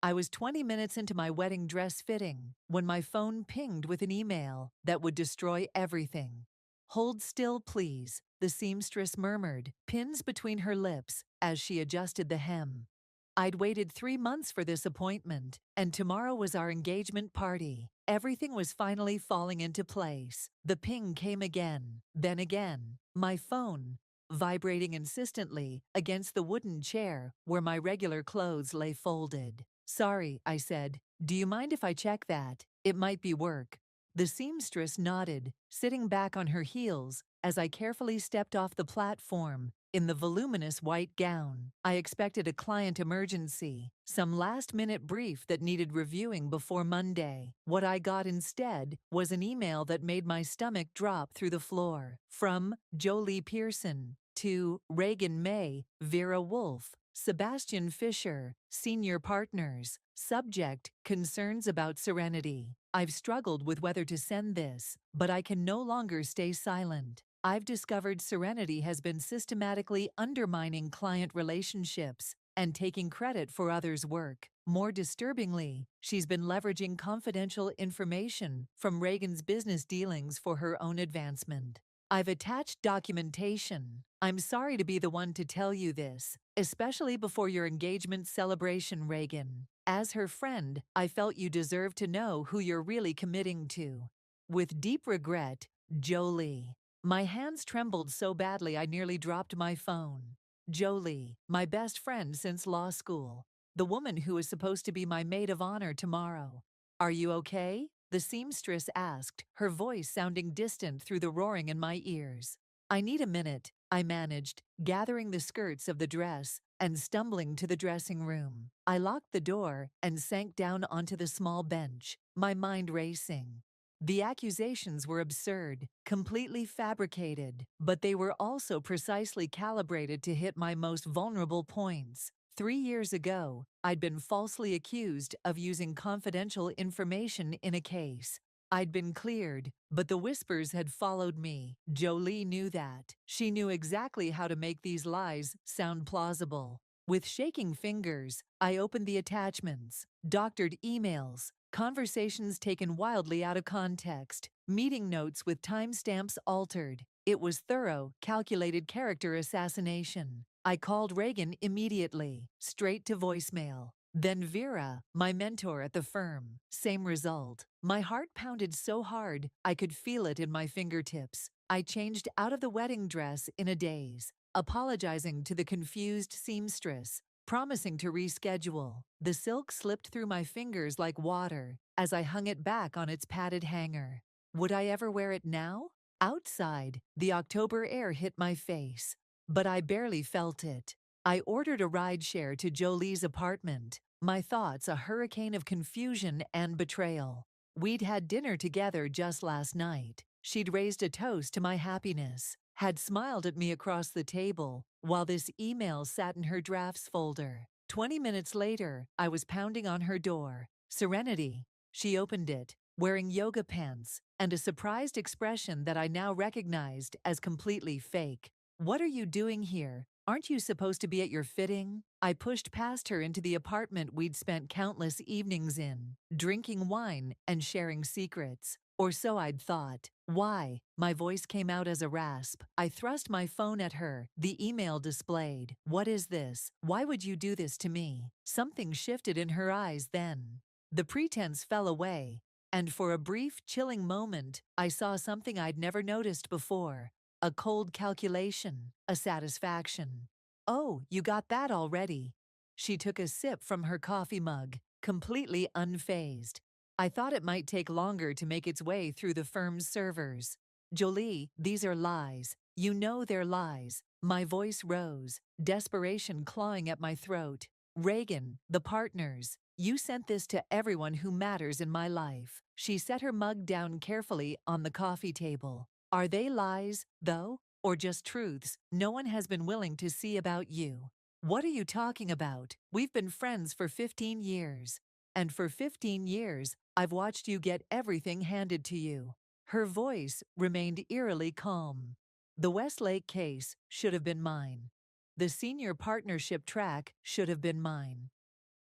I was 20 minutes into my wedding dress fitting when my phone pinged with an email that would destroy everything. "Hold still, please," the seamstress murmured, pins between her lips as she adjusted the hem. I'd waited 3 months for this appointment, and tomorrow was our engagement party. Everything was finally falling into place. The ping came again, then again. My phone, vibrating insistently against the wooden chair where my regular clothes lay folded. "Sorry," I said. "Do you mind if I check that? It might be work." The seamstress nodded, sitting back on her heels as I carefully stepped off the platform in the voluminous white gown. I expected a client emergency, some last-minute brief that needed reviewing before Monday. What I got instead was an email that made my stomach drop through the floor. From Jolie Pearson to Reagan May, Vera Wolf, Sebastian Fisher, Senior Partners. Subject: Concerns about Serenity. I've struggled with whether to send this, but I can no longer stay silent. I've discovered Serenity has been systematically undermining client relationships and taking credit for others' work. More disturbingly, she's been leveraging confidential information from Reagan's business dealings for her own advancement. I've attached documentation. I'm sorry to be the one to tell you this, especially before your engagement celebration, Reagan. As her friend, I felt you deserved to know who you're really committing to. With deep regret, Jolie. My hands trembled so badly I nearly dropped my phone. Jolie, my best friend since law school. The woman who is supposed to be my maid of honor tomorrow. "Are you okay?" the seamstress asked, her voice sounding distant through the roaring in my ears. "I need a minute," I managed, gathering the skirts of the dress and stumbling to the dressing room. I locked the door and sank down onto the small bench, my mind racing. The accusations were absurd, completely fabricated, but they were also precisely calibrated to hit my most vulnerable points. 3 years ago, I'd been falsely accused of using confidential information in a case. I'd been cleared, but the whispers had followed me. Jolie knew that. She knew exactly how to make these lies sound plausible. With shaking fingers, I opened the attachments, doctored emails, conversations taken wildly out of context, meeting notes with timestamps altered. It was thorough, calculated character assassination. I called Reagan immediately, straight to voicemail. Then Vera, my mentor at the firm. Same result. My heart pounded so hard I could feel it in my fingertips. I changed out of the wedding dress in a daze, apologizing to the confused seamstress, promising to reschedule. The silk slipped through my fingers like water as I hung it back on its padded hanger. Would I ever wear it now? Outside, the October air hit my face, but I barely felt it. I ordered a rideshare to Jolie's apartment, my thoughts a hurricane of confusion and betrayal. We'd had dinner together just last night. She'd raised a toast to my happiness, had smiled at me across the table, while this email sat in her drafts folder. 20 minutes later, I was pounding on her door. "Serenity." She opened it, wearing yoga pants and a surprised expression that I now recognized as completely fake. "What are you doing here? Aren't you supposed to be at your fitting?" I pushed past her into the apartment we'd spent countless evenings in, drinking wine and sharing secrets. Or so I'd thought. "Why?" My voice came out as a rasp. I thrust my phone at her, the email displayed. "What is this? Why would you do this to me?" Something shifted in her eyes then. The pretense fell away, and for a brief, chilling moment, I saw something I'd never noticed before. A cold calculation, a satisfaction. "Oh, you got that already." She took a sip from her coffee mug, completely unfazed. I thought it might take longer to make its way through the firm's servers. "Jolie, these are lies. You know they're lies." My voice rose, desperation clawing at my throat. "Reagan, the partners. You sent this to everyone who matters in my life." She set her mug down carefully on the coffee table. "Are they lies, though, or just truths no one has been willing to see about you?" "What are you talking about? We've been friends for 15 years. And for 15 years, I've watched you get everything handed to you." Her voice remained eerily calm. "The Westlake case should have been mine. The senior partnership track should have been mine.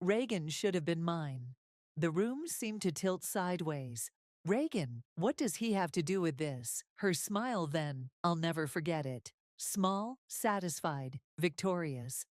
Reagan should have been mine. The room seemed to tilt sideways. Reagan, what does he have to do with this? Her smile then, I'll never forget it. Small, satisfied, victorious.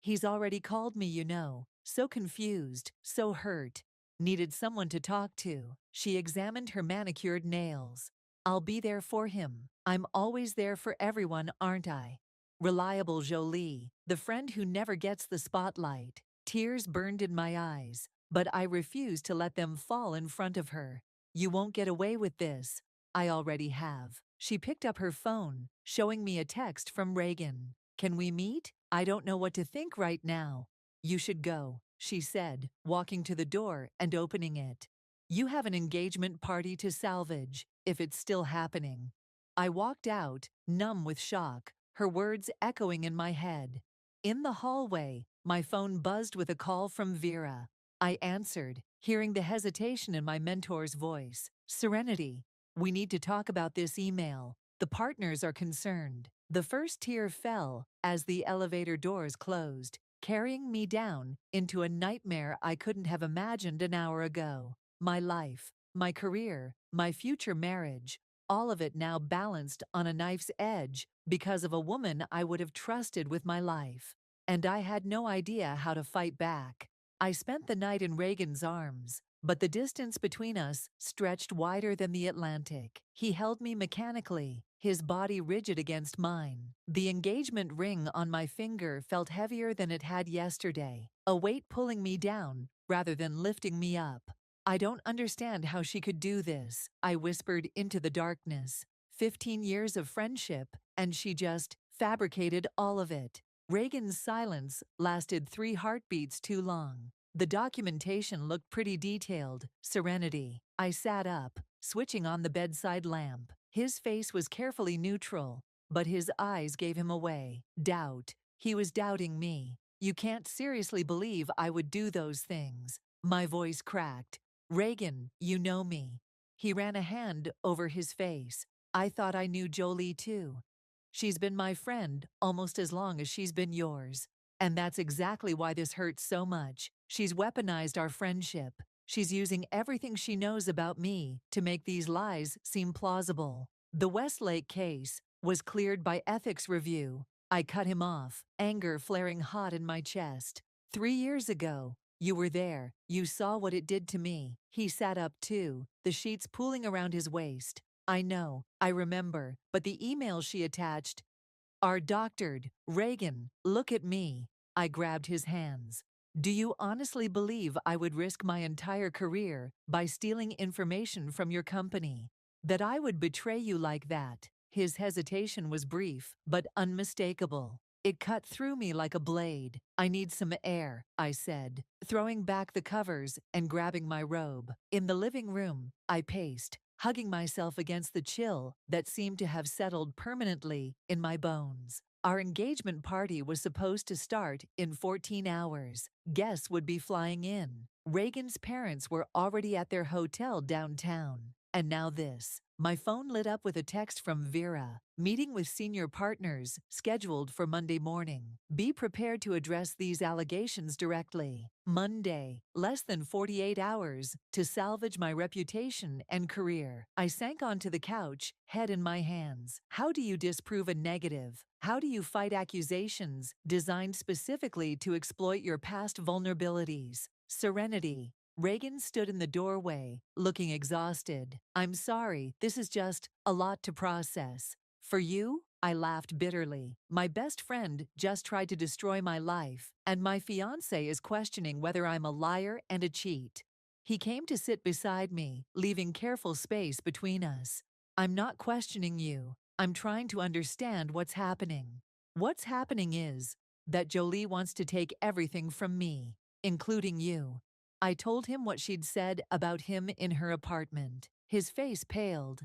He's already called me, you know. So confused, so hurt. Needed someone to talk to. She examined her manicured nails. I'll be there for him. I'm always there for everyone, aren't I? Reliable Jolie, the friend who never gets the spotlight. Tears burned in my eyes, but I refused to let them fall in front of her. You won't get away with this. I already have. She picked up her phone, showing me a text from Reagan. Can we meet? I don't know what to think right now. You should go, she said, walking to the door and opening it. You have an engagement party to salvage, if it's still happening. I walked out, numb with shock, her words echoing in my head. In the hallway, my phone buzzed with a call from Vera. I answered, hearing the hesitation in my mentor's voice. Serenity, we need to talk about this email. The partners are concerned. The first tear fell as the elevator doors closed, carrying me down into a nightmare I couldn't have imagined an hour ago. My life, my career, my future marriage, all of it now balanced on a knife's edge because of a woman I would have trusted with my life. And I had no idea how to fight back. I spent the night in Reagan's arms, but the distance between us stretched wider than the Atlantic. He held me mechanically, his body rigid against mine. The engagement ring on my finger felt heavier than it had yesterday, a weight pulling me down rather than lifting me up. I don't understand how she could do this, I whispered into the darkness. 15 years of friendship, and she just fabricated all of it. Reagan's silence lasted 3 heartbeats too long. The documentation looked pretty detailed. Serenity. I sat up, switching on the bedside lamp. His face was carefully neutral, but his eyes gave him away. Doubt. He was doubting me. You can't seriously believe I would do those things. My voice cracked. Reagan, you know me. He ran a hand over his face. I thought I knew Jolie too. She's been my friend almost as long as she's been yours. And that's exactly why this hurts so much. She's weaponized our friendship. She's using everything she knows about me to make these lies seem plausible. The Westlake case was cleared by ethics review. I cut him off, anger flaring hot in my chest. 3 years ago, you were there. You saw what it did to me. He sat up too, the sheets pooling around his waist. I know, I remember, but the email she attached are doctored. Reagan, look at me. I grabbed his hands. Do you honestly believe I would risk my entire career by stealing information from your company? That I would betray you like that? His hesitation was brief, but unmistakable. It cut through me like a blade. I need some air, I said, throwing back the covers and grabbing my robe. In the living room, I paced, hugging myself against the chill that seemed to have settled permanently in my bones. Our engagement party was supposed to start in 14 hours. Guests would be flying in. Reagan's parents were already at their hotel downtown. And now this. My phone lit up with a text from Vera. Meeting with senior partners, scheduled for Monday morning. Be prepared to address these allegations directly. Monday, less than 48 hours to salvage my reputation and career. I sank onto the couch, head in my hands. How do you disprove a negative? How do you fight accusations designed specifically to exploit your past vulnerabilities? Serenity. Reagan stood in the doorway, looking exhausted. I'm sorry, this is just a lot to process. For you? I laughed bitterly. My best friend just tried to destroy my life, and my fiancé is questioning whether I'm a liar and a cheat. He came to sit beside me, leaving careful space between us. I'm not questioning you. I'm trying to understand what's happening. What's happening is that Jolie wants to take everything from me, including you. I told him what she'd said about him in her apartment. His face paled.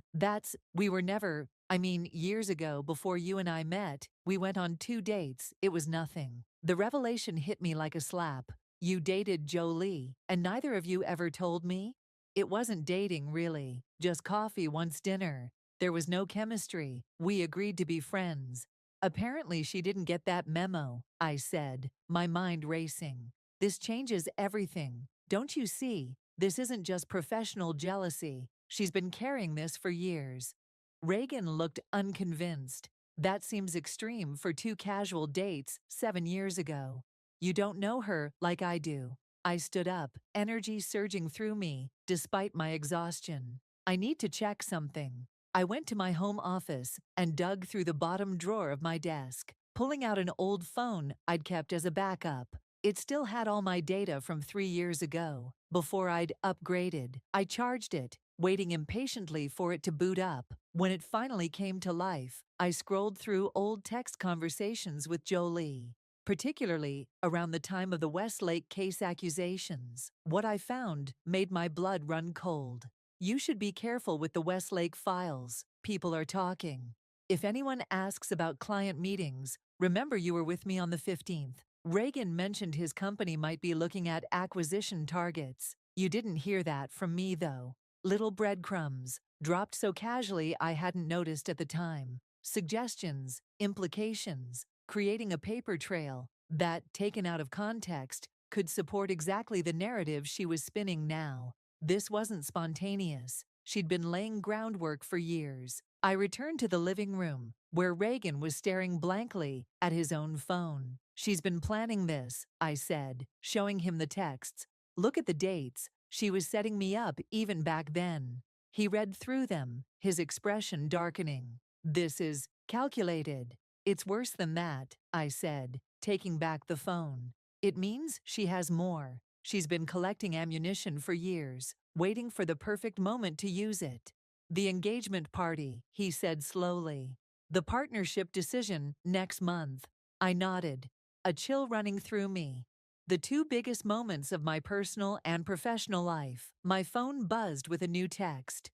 We were never, years ago before you and I met, we went on 2 dates. It was nothing. The revelation hit me like a slap. You dated Jolie, and neither of you ever told me? It wasn't dating, really. Just coffee once dinner. There was no chemistry. We agreed to be friends. Apparently she didn't get that memo, I said, my mind racing. This changes everything. Don't you see? This isn't just professional jealousy. She's been carrying this for years. Reagan looked unconvinced. That seems extreme for two casual dates 7 years ago. You don't know her like I do. I stood up, energy surging through me, despite my exhaustion. I need to check something. I went to my home office and dug through the bottom drawer of my desk, pulling out an old phone I'd kept as a backup. It still had all my data from 3 years ago. Before I'd upgraded, I charged it, waiting impatiently for it to boot up. When it finally came to life, I scrolled through old text conversations with Jolie, particularly around the time of the Westlake case accusations. What I found made my blood run cold. You should be careful with the Westlake files. People are talking. If anyone asks about client meetings, remember you were with me on the 15th. Reagan mentioned his company might be looking at acquisition targets. You didn't hear that from me, though. Little breadcrumbs, dropped so casually I hadn't noticed at the time. Suggestions, implications, creating a paper trail that, taken out of context, could support exactly the narrative she was spinning now. This wasn't spontaneous. She'd been laying groundwork for years. I returned to the living room, where Reagan was staring blankly at his own phone. She's been planning this, I said, showing him the texts. Look at the dates. She was setting me up even back then. He read through them, his expression darkening. This is calculated. It's worse than that, I said, taking back the phone. It means she has more. She's been collecting ammunition for years, waiting for the perfect moment to use it. The engagement party, he said slowly. The partnership decision next month. I nodded, a chill running through me. The two biggest moments of my personal and professional life. My phone buzzed with a new text.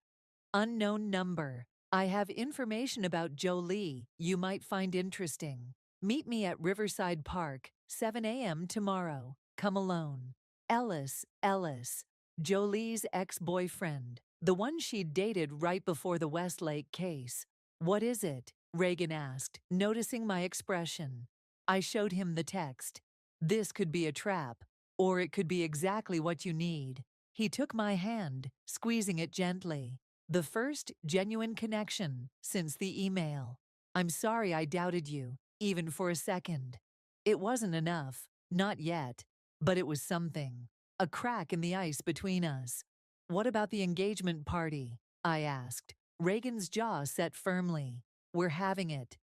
Unknown number. I have information about Jolie you might find interesting. Meet me at Riverside Park, 7 a.m. tomorrow. Come alone. Ellis, Jolie's ex-boyfriend, the one she'd dated right before the Westlake case. What is it? Reagan asked, noticing my expression. I showed him the text. This could be a trap, or it could be exactly what you need. He took my hand, squeezing it gently. The first genuine connection since the email. I'm sorry I doubted you, even for a second. It wasn't enough, not yet, but it was something. A crack in the ice between us. What about the engagement party? I asked. Reagan's jaw set firmly. We're having it.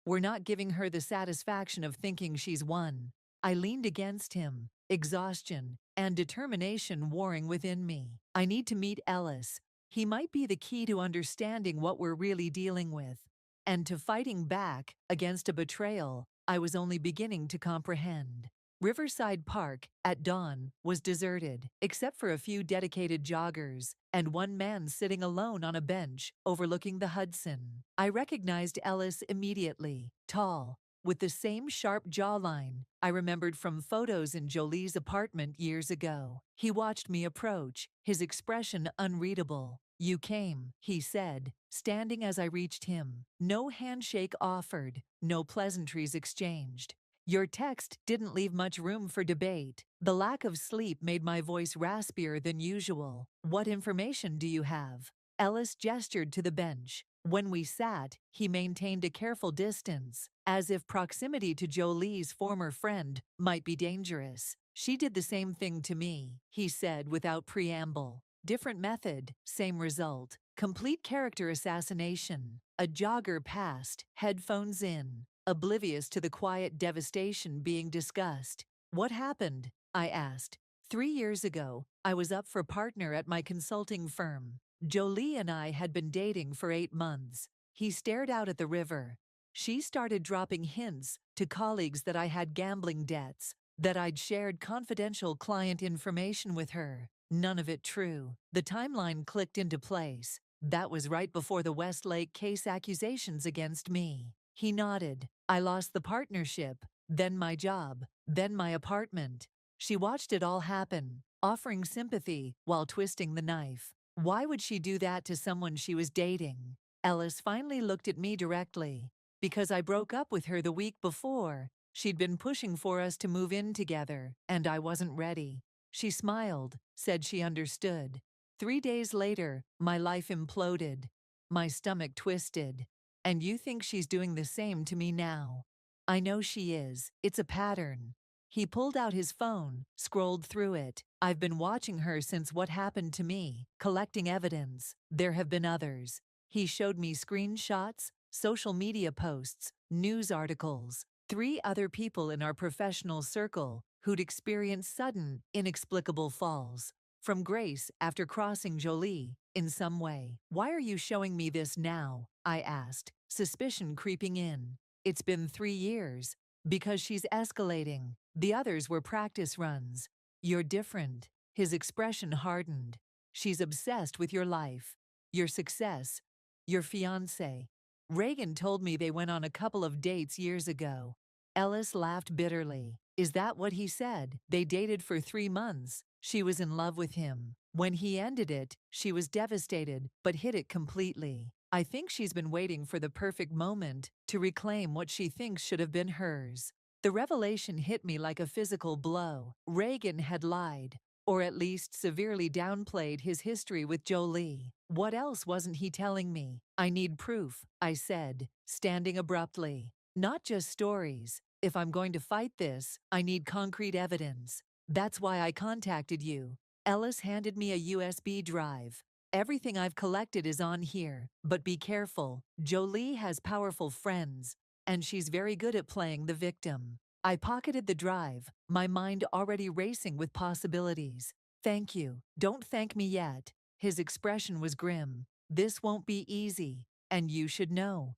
We're not giving her the satisfaction of thinking she's won. I leaned against him, exhaustion and determination warring within me. I need to meet Ellis. He might be the key to understanding what we're really dealing with, and to fighting back against a betrayal I was only beginning to comprehend. Riverside Park, at dawn, was deserted, except for a few dedicated joggers and one man sitting alone on a bench overlooking the Hudson. I recognized Ellis immediately, tall, with the same sharp jawline I remembered from photos in Jolie's apartment years ago. He watched me approach, his expression unreadable. You came, he said, standing as I reached him. No handshake offered, no pleasantries exchanged. Your text didn't leave much room for debate. The lack of sleep made my voice raspier than usual. What information do you have? Ellis gestured to the bench. When we sat, he maintained a careful distance, as if proximity to Jolie's former friend might be dangerous. She did the same thing to me, he said without preamble. Different method, same result. Complete character assassination. A jogger passed, headphones in, oblivious to the quiet devastation being discussed. What happened? I asked. 3 years ago, I was up for partner at my consulting firm. Jolie and I had been dating for 8 months. He stared out at the river. She started dropping hints to colleagues that I had gambling debts, that I'd shared confidential client information with her. None of it true. The timeline clicked into place. That was right before the Westlake case accusations against me. He nodded. I lost the partnership, then my job, then my apartment. She watched it all happen, offering sympathy while twisting the knife. Why would she do that to someone she was dating? Ellis finally looked at me directly. Because I broke up with her the week before. She'd been pushing for us to move in together, and I wasn't ready. She smiled, said she understood. 3 days later, my life imploded. My stomach twisted. And you think she's doing the same to me now? I know she is. It's a pattern. He pulled out his phone, scrolled through it. I've been watching her since what happened to me, collecting evidence. There have been others. He showed me screenshots, social media posts, news articles. 3 other people in our professional circle who'd experienced sudden, inexplicable falls from grace after crossing Jolie in some way. Why are you showing me this now? I asked, suspicion creeping in. It's been 3 years. Because she's escalating. The others were practice runs. You're different. His expression hardened. She's obsessed with your life, your success, your fiancé. Reagan told me they went on a couple of dates years ago. Ellis laughed bitterly. Is that what he said? They dated for 3 months. She was in love with him. When he ended it, she was devastated, but hid it completely. I think she's been waiting for the perfect moment to reclaim what she thinks should have been hers. The revelation hit me like a physical blow. Reagan had lied, or at least severely downplayed his history with Jolie. What else wasn't he telling me? I need proof, I said, standing abruptly. Not just stories. If I'm going to fight this, I need concrete evidence. That's why I contacted you. Ellis handed me a USB drive. Everything I've collected is on here, but be careful. Jolie has powerful friends, and she's very good at playing the victim. I pocketed the drive, my mind already racing with possibilities. Thank you. Don't thank me yet. His expression was grim. This won't be easy, and you should know.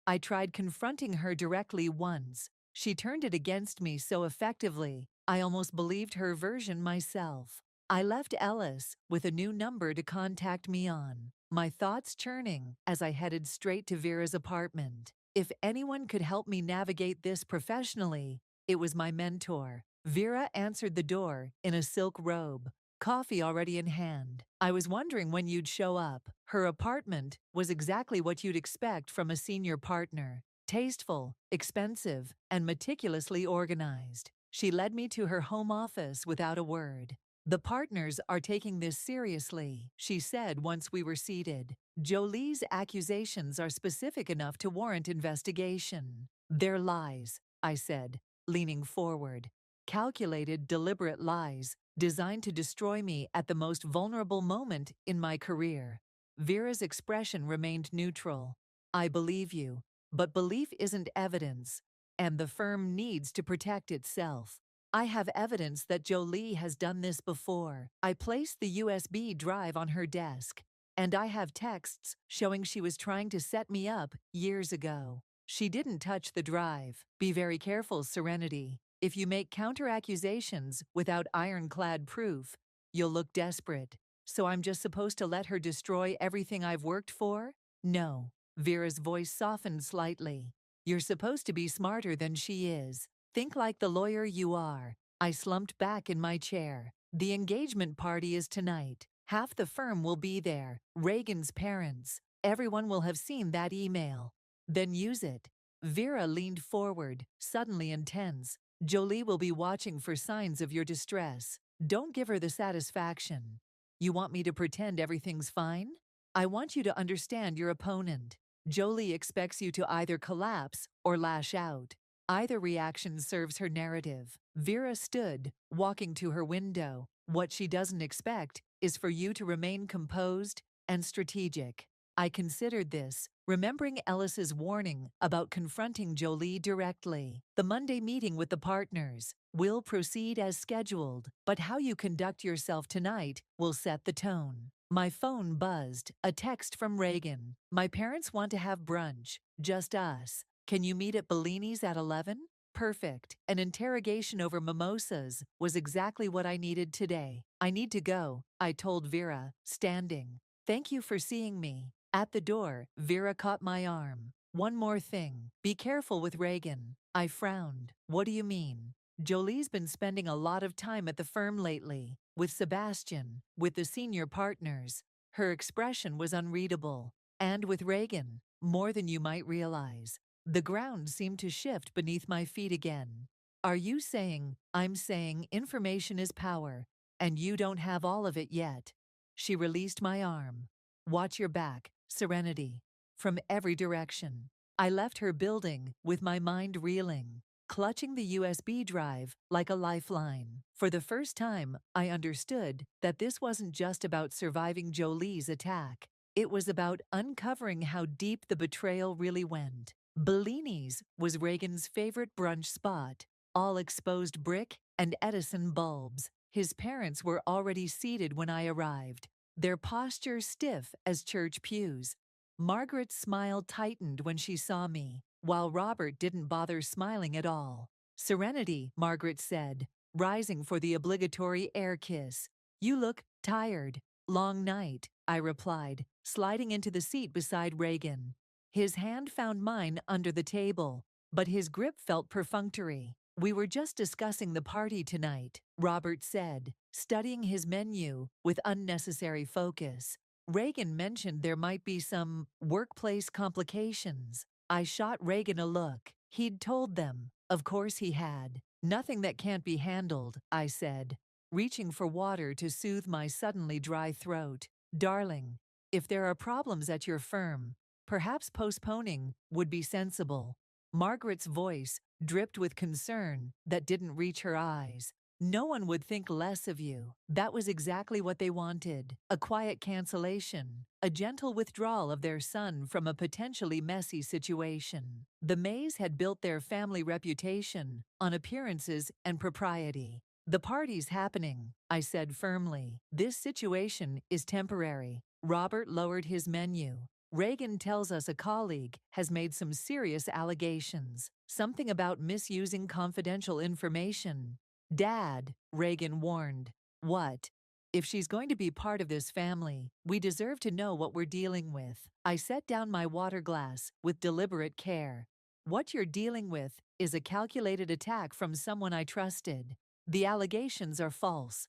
I tried confronting her directly once. She turned it against me so effectively, I almost believed her version myself. I left Ellis with a new number to contact me on, my thoughts churning as I headed straight to Vera's apartment. If anyone could help me navigate this professionally, it was my mentor. Vera answered the door in a silk robe, coffee already in hand. I was wondering when you'd show up. Her apartment was exactly what you'd expect from a senior partner. Tasteful, expensive, and meticulously organized. She led me to her home office without a word. The partners are taking this seriously, she said once we were seated. Jolie's accusations are specific enough to warrant investigation. They're lies, I said, leaning forward. Calculated, deliberate lies, designed to destroy me at the most vulnerable moment in my career. Vera's expression remained neutral. I believe you, but belief isn't evidence, and the firm needs to protect itself. I have evidence that Jolie has done this before. I placed the USB drive on her desk, and I have texts showing she was trying to set me up years ago. She didn't touch the drive. Be very careful, Serenity. If you make counter-accusations without ironclad proof, you'll look desperate. So I'm just supposed to let her destroy everything I've worked for? No. Vera's voice softened slightly. You're supposed to be smarter than she is. Think like the lawyer you are. I slumped back in my chair. The engagement party is tonight. Half the firm will be there. Reagan's parents. Everyone will have seen that email. Then use it. Vera leaned forward, suddenly intense. Jolie will be watching for signs of your distress. Don't give her the satisfaction. You want me to pretend everything's fine? I want you to understand your opponent. Jolie expects you to either collapse or lash out. Either reaction serves her narrative. Vera stood, walking to her window. What she doesn't expect is for you to remain composed and strategic. I considered this, remembering Ellis's warning about confronting Jolie directly. The Monday meeting with the partners will proceed as scheduled, but how you conduct yourself tonight will set the tone. My phone buzzed, a text from Reagan. My parents want to have brunch, just us. Can you meet at Bellini's at 11? Perfect. An interrogation over mimosas was exactly what I needed today. I need to go, I told Vera, standing. Thank you for seeing me. At the door, Vera caught my arm. One more thing. Be careful with Reagan. I frowned. What do you mean? Jolie's been spending a lot of time at the firm lately, with Sebastian, with the senior partners. Her expression was unreadable. And with Reagan, more than you might realize. The ground seemed to shift beneath my feet again. Are you saying, I'm saying information is power, and you don't have all of it yet? She released my arm. Watch your back, Serenity. From every direction. I left her building with my mind reeling, clutching the USB drive like a lifeline. For the first time, I understood that this wasn't just about surviving Jolie's attack. It was about uncovering how deep the betrayal really went. Bellini's was Reagan's favorite brunch spot, all exposed brick and Edison bulbs. His parents were already seated when I arrived, their posture stiff as church pews. Margaret's smile tightened when she saw me, while Robert didn't bother smiling at all. Serenity, Margaret said, rising for the obligatory air kiss. You look tired. Long night, I replied, sliding into the seat beside Reagan. His hand found mine under the table, but his grip felt perfunctory. We were just discussing the party tonight, Robert said, studying his menu with unnecessary focus. Reagan mentioned there might be some workplace complications. I shot Reagan a look. He'd told them. Of course he had. Nothing that can't be handled, I said, reaching for water to soothe my suddenly dry throat. Darling, if there are problems at your firm, perhaps postponing would be sensible. Margaret's voice dripped with concern that didn't reach her eyes. No one would think less of you. That was exactly what they wanted. A quiet cancellation, a gentle withdrawal of their son from a potentially messy situation. The Mays had built their family reputation on appearances and propriety. The party's happening, I said firmly. This situation is temporary. Robert lowered his menu. Reagan tells us a colleague has made some serious allegations, something about misusing confidential information. Dad, Reagan warned. What? If she's going to be part of this family, we deserve to know what we're dealing with. I set down my water glass with deliberate care. What you're dealing with is a calculated attack from someone I trusted. The allegations are false.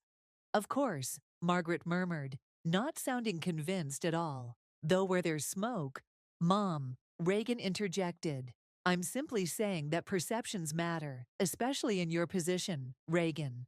Of course, Margaret murmured, not sounding convinced at all. Though where there's smoke, Mom, Reagan interjected. I'm simply saying that perceptions matter, especially in your position, Reagan.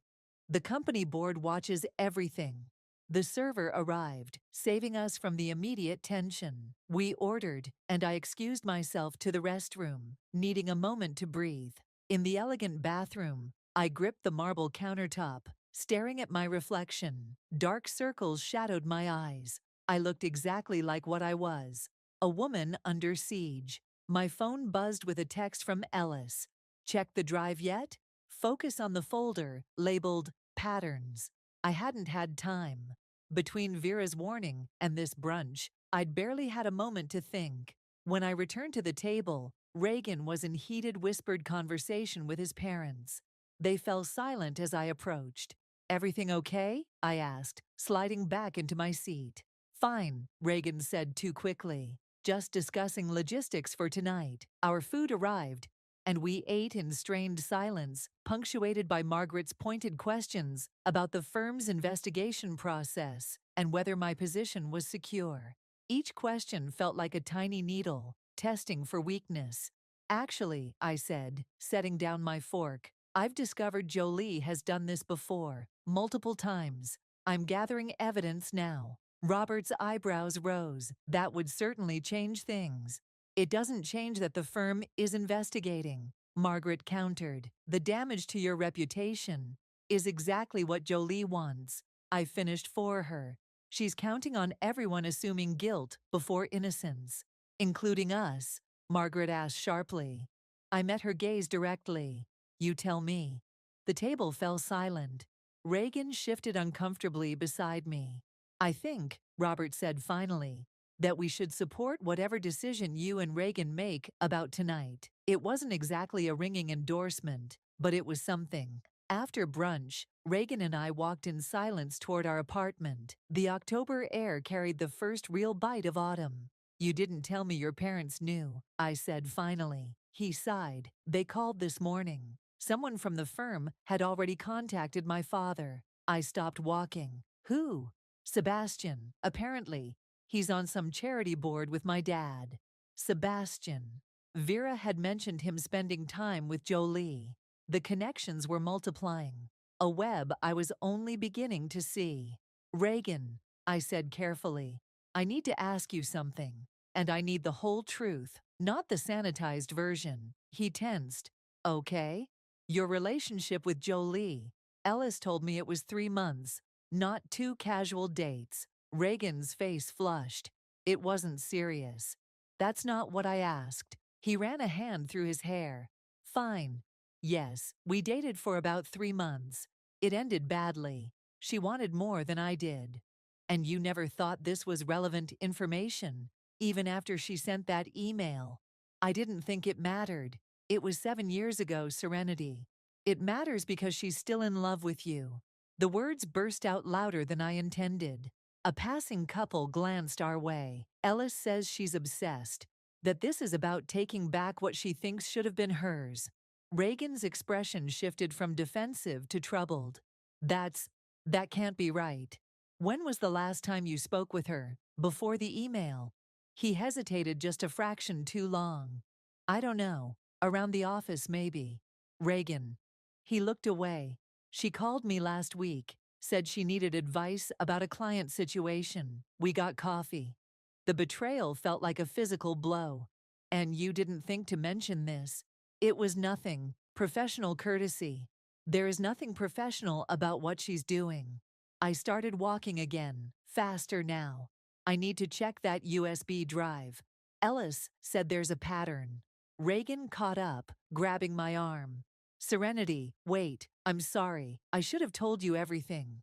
The company board watches everything. The server arrived, saving us from the immediate tension. We ordered, and I excused myself to the restroom, needing a moment to breathe. In the elegant bathroom, I gripped the marble countertop, staring at my reflection. Dark circles shadowed my eyes. I looked exactly like what I was, a woman under siege. My phone buzzed with a text from Ellis. Check the drive yet? Focus on the folder labeled Patterns. I hadn't had time. Between Vera's warning and this brunch, I'd barely had a moment to think. When I returned to the table, Reagan was in heated whispered conversation with his parents. They fell silent as I approached. Everything okay? I asked, sliding back into my seat. Fine, Reagan said too quickly. Just discussing logistics for tonight. Our food arrived, and we ate in strained silence, punctuated by Margaret's pointed questions about the firm's investigation process and whether my position was secure. Each question felt like a tiny needle, testing for weakness. Actually, I said, setting down my fork, I've discovered Jolie has done this before, multiple times. I'm gathering evidence now. Robert's eyebrows rose. That would certainly change things. It doesn't change that the firm is investigating, Margaret countered. The damage to your reputation is exactly what Jolie wants. I finished for her. She's counting on everyone assuming guilt before innocence, including us, Margaret asked sharply. I met her gaze directly. You tell me. The table fell silent. Reagan shifted uncomfortably beside me. I think, Robert said finally, that we should support whatever decision you and Reagan make about tonight. It wasn't exactly a ringing endorsement, but it was something. After brunch, Reagan and I walked in silence toward our apartment. The October air carried the first real bite of autumn. You didn't tell me your parents knew, I said finally. He sighed. They called this morning. Someone from the firm had already contacted my father. I stopped walking. Who? Sebastian, apparently. He's on some charity board with my dad. Sebastian. Vera had mentioned him spending time with Jolie. The connections were multiplying. A web I was only beginning to see. Reagan, I said carefully, I need to ask you something. And I need the whole truth, not the sanitized version. He tensed. Okay? Your relationship with Jolie. Ellis told me it was 3 months, not 2 casual dates. Reagan's face flushed. It wasn't serious. That's not what I asked. He ran a hand through his hair. Fine. Yes, we dated for about 3 months. It ended badly. She wanted more than I did. And you never thought this was relevant information, even after she sent that email. I didn't think it mattered. It was 7 years ago, Serenity. It matters because she's still in love with you. The words burst out louder than I intended. A passing couple glanced our way. Ellis says she's obsessed, that this is about taking back what she thinks should have been hers. Reagan's expression shifted from defensive to troubled. That can't be right. When was the last time you spoke with her? Before the email? He hesitated just a fraction too long. I don't know. Around the office, maybe. Reagan. He looked away. She called me last week, said she needed advice about a client situation. We got coffee. The betrayal felt like a physical blow. And you didn't think to mention this. It was nothing. Professional courtesy. There is nothing professional about what she's doing. I started walking again, faster now. I need to check that USB drive. Ellis said there's a pattern. Reagan caught up, grabbing my arm. Serenity, wait, I'm sorry. I should have told you everything.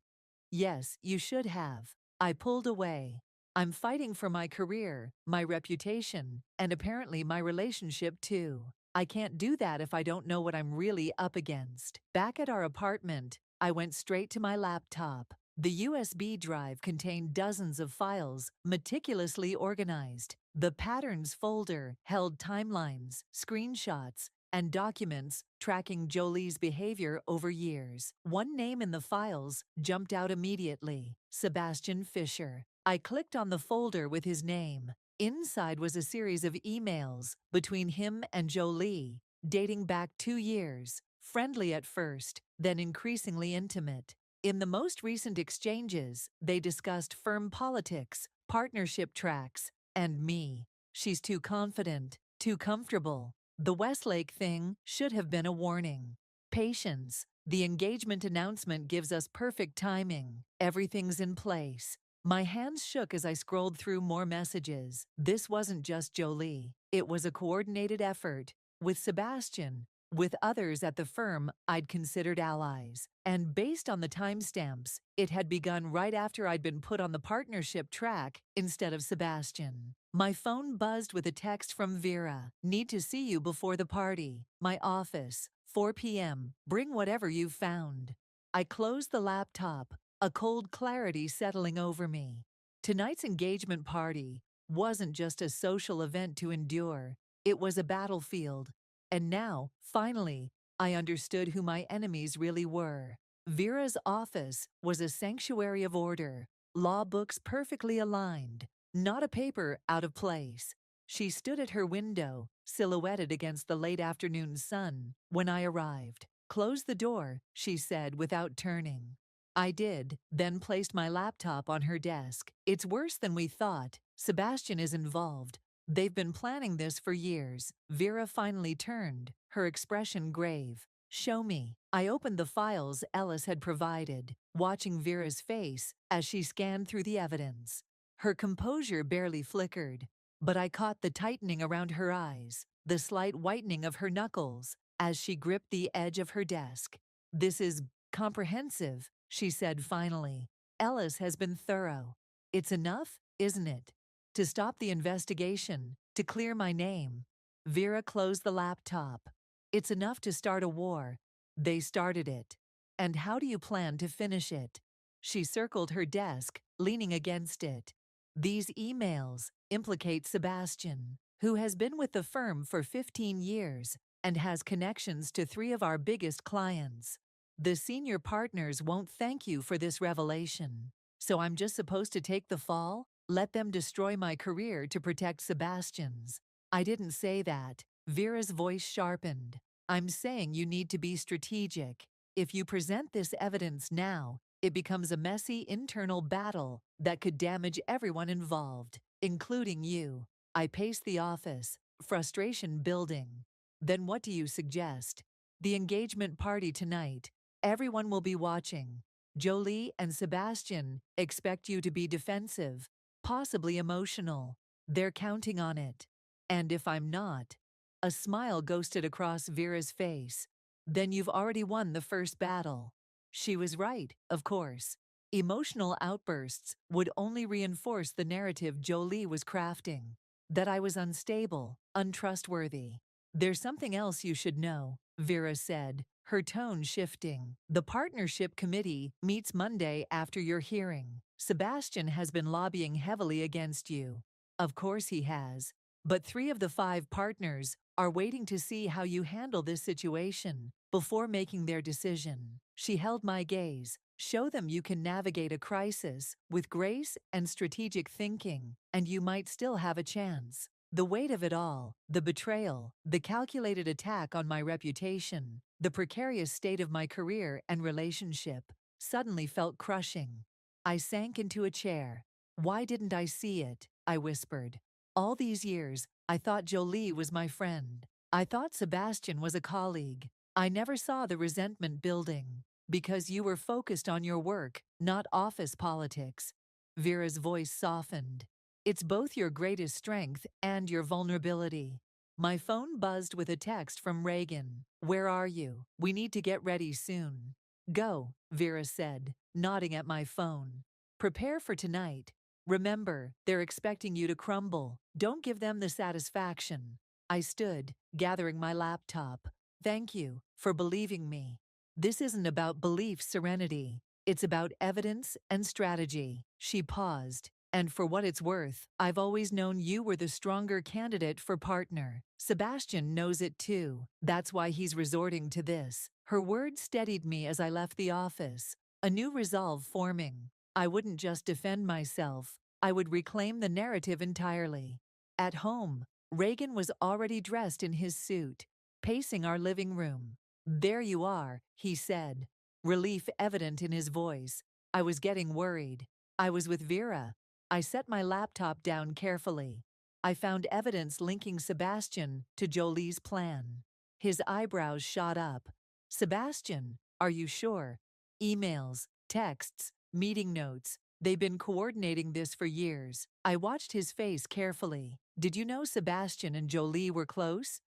Yes, you should have. I pulled away. I'm fighting for my career, my reputation, and apparently my relationship too. I can't do that if I don't know what I'm really up against. Back at our apartment, I went straight to my laptop. The USB drive contained dozens of files, meticulously organized. The Patterns folder held timelines, screenshots, and documents tracking Jolie's behavior over years. One name in the files jumped out immediately: Sebastian Fisher. I clicked on the folder with his name. Inside was a series of emails between him and Jolie, dating back 2 years, friendly at first, then increasingly intimate. In the most recent exchanges, they discussed firm politics, partnership tracks, and me. She's too confident, too comfortable. The Westlake thing should have been a warning. Patience. The engagement announcement gives us perfect timing. Everything's in place. My hands shook as I scrolled through more messages. This wasn't just Jolie. It was a coordinated effort. With Sebastian, with others at the firm I'd considered allies. And based on the timestamps, it had begun right after I'd been put on the partnership track instead of Sebastian. My phone buzzed with a text from Vera. Need to see you before the party. My office, 4 p.m. Bring whatever you've found. I closed the laptop, a cold clarity settling over me. Tonight's engagement party wasn't just a social event to endure. It was a battlefield. And now, finally, I understood who my enemies really were. Vera's office was a sanctuary of order, law books perfectly aligned, not a paper out of place. She stood at her window, silhouetted against the late afternoon sun, when I arrived. Close the door, she said without turning. I did, then placed my laptop on her desk. It's worse than we thought. Sebastian is involved. They've been planning this for years. Vera finally turned, her expression grave. Show me. I opened the files Ellis had provided, watching Vera's face as she scanned through the evidence. Her composure barely flickered, but I caught the tightening around her eyes, the slight whitening of her knuckles as she gripped the edge of her desk. This is comprehensive, she said finally. Ellis has been thorough. It's enough, isn't it? To stop the investigation, to clear my name. Vera closed the laptop. It's enough to start a war. They started it. And how do you plan to finish it? She circled her desk, leaning against it. These emails implicate Sebastian, who has been with the firm for 15 years and has connections to 3 of our biggest clients. The senior partners won't thank you for this revelation. So I'm just supposed to take the fall? Let them destroy my career to protect Sebastian's. I didn't say that. Vera's voice sharpened. I'm saying you need to be strategic. If you present this evidence now, it becomes a messy internal battle that could damage everyone involved, including you. I paced the office, frustration building. Then what do you suggest? The engagement party tonight. Everyone will be watching. Jolie and Sebastian expect you to be defensive, possibly emotional. They're counting on it. And if I'm not? A smile ghosted across Vera's face. Then you've already won the first battle. She was right, of course. Emotional outbursts would only reinforce the narrative Jolie was crafting. That I was unstable, untrustworthy. There's something else you should know, Vera said, her tone shifting. The partnership committee meets Monday after your hearing. Sebastian has been lobbying heavily against you. Of course he has. But 3 of the 5 partners are waiting to see how you handle this situation before making their decision. She held my gaze. Show them you can navigate a crisis with grace and strategic thinking, and you might still have a chance. The weight of it all, the betrayal, the calculated attack on my reputation, the precarious state of my career and relationship, suddenly felt crushing. I sank into a chair. Why didn't I see it? I whispered. All these years, I thought Jolie was my friend. I thought Sebastian was a colleague. I never saw the resentment building. Because you were focused on your work, not office politics. Vera's voice softened. It's both your greatest strength and your vulnerability. My phone buzzed with a text from Reagan. Where are you? We need to get ready soon. Go, Vera said, nodding at my phone. Prepare for tonight. Remember, they're expecting you to crumble. Don't give them the satisfaction. I stood, gathering my laptop. Thank you for believing me. This isn't about belief serenity. It's about evidence and strategy. She paused. And for what it's worth, I've always known you were the stronger candidate for partner. Sebastian knows it too. That's why he's resorting to this. Her words steadied me as I left the office. A new resolve forming. I wouldn't just defend myself. I would reclaim the narrative entirely. At home, Reagan was already dressed in his suit, pacing our living room. There you are, he said, relief evident in his voice. I was getting worried. I was with Vera. I set my laptop down carefully. I found evidence linking Sebastian to Jolie's plan. His eyebrows shot up. Sebastian, are you sure? Emails, texts, meeting notes. They've been coordinating this for years. I watched his face carefully. Did you know Sebastian and Jolie were close?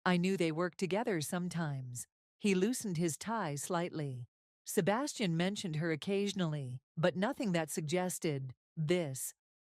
I knew they worked together sometimes. He loosened his tie slightly. Sebastian mentioned her occasionally, but nothing that suggested this.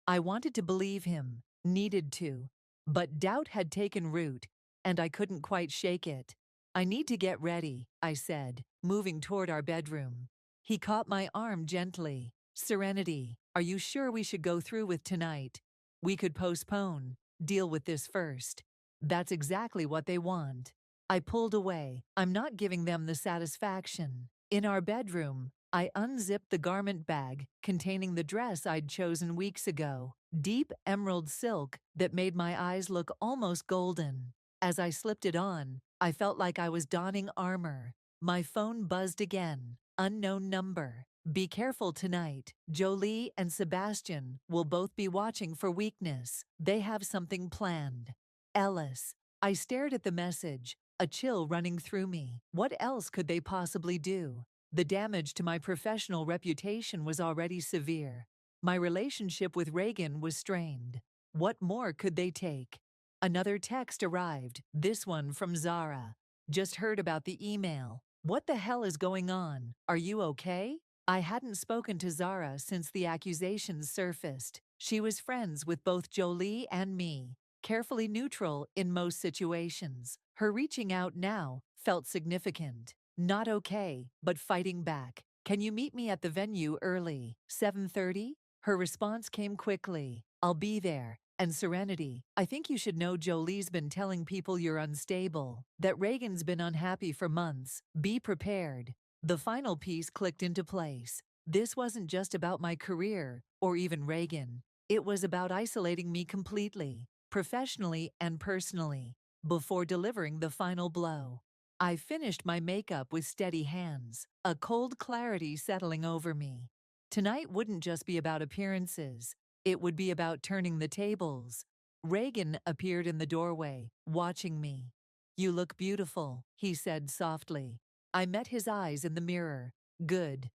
I wanted to believe him, needed to. But doubt had taken root, and I couldn't quite shake it. I need to get ready, I said, moving toward our bedroom. He caught my arm gently. Serenity, are you sure we should go through with tonight? We could postpone, deal with this first. That's exactly what they want. I pulled away. I'm not giving them the satisfaction. In our bedroom, I unzipped the garment bag containing the dress I'd chosen weeks ago, deep emerald silk that made my eyes look almost golden. As I slipped it on, I felt like I was donning armor. My phone buzzed again. Unknown number. Be careful tonight. Jolie and Sebastian will both be watching for weakness. They have something planned. Ellis. I stared at the message, a chill running through me. What else could they possibly do? The damage to my professional reputation was already severe. My relationship with Reagan was strained. What more could they take? Another text arrived, this one from Zara. Just heard about the email. What the hell is going on? Are you okay? I hadn't spoken to Zara since the accusations surfaced. She was friends with both Jolie and me, carefully neutral in most situations. Her reaching out now felt significant. Not okay, but fighting back. Can you meet me at the venue early? 7:30? Her response came quickly. I'll be there. And Serenity, I think you should know Jolie's been telling people you're unstable, that Reagan's been unhappy for months. Be prepared. The final piece clicked into place. This wasn't just about my career, or even Reagan. It was about isolating me completely, professionally and personally. before delivering the final blow. I finished my makeup with steady hands, a cold clarity settling over me. Tonight wouldn't just be about appearances, it would be about turning the tables. Reagan appeared in the doorway, watching me. "You look beautiful," he said softly. I met his eyes in the mirror. "Good.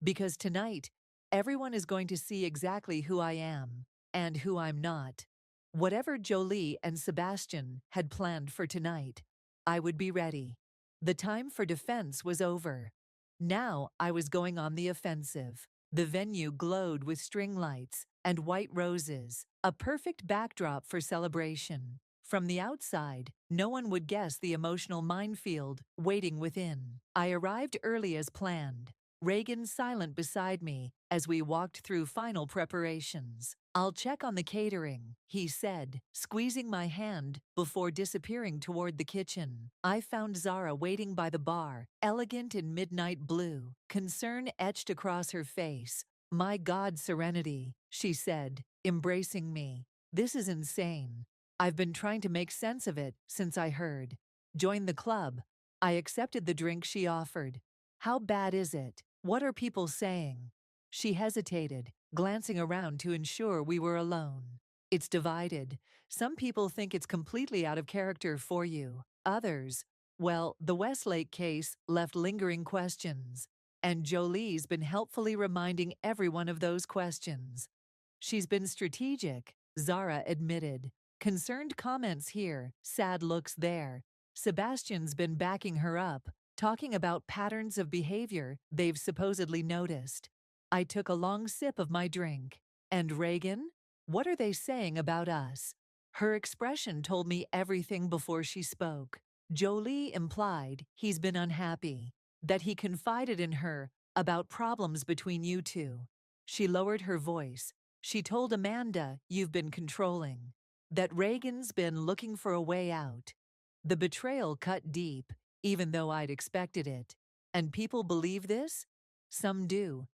Because tonight, everyone is going to see exactly who I am and who I'm not." Whatever Jolie and Sebastian had planned for tonight, I would be ready. The time for defense was over. Now I was going on the offensive. The venue glowed with string lights and white roses, a perfect backdrop for celebration. From the outside, no one would guess the emotional minefield waiting within. I arrived early as planned, Reagan silent beside me as we walked through final preparations. "I'll check on the catering," he said, squeezing my hand before disappearing toward the kitchen. I found Zara waiting by the bar, elegant in midnight blue, concern etched across her face. "My God, Serenity," she said, embracing me. "This is insane. I've been trying to make sense of it since I heard. Join the club." I accepted the drink she offered. "How bad is it? What are people saying?" She hesitated, glancing around to ensure we were alone. "It's divided. Some people think it's completely out of character for you. Others, well, the Westlake case left lingering questions, and Jolie's been helpfully reminding everyone of those questions." "She's been strategic," Zara admitted. "Concerned comments here, sad looks there. Sebastian's been backing her up, talking about patterns of behavior they've supposedly noticed." I took a long sip of my drink. "And Reagan? What are they saying about us?" Her expression told me everything before she spoke. Jolie implied he's been unhappy, that he confided in her about problems between you two. She lowered her voice. "She told Amanda you've been controlling, that Reagan's been looking for a way out." The betrayal cut deep, even though I'd expected it. And people believe this? Some do.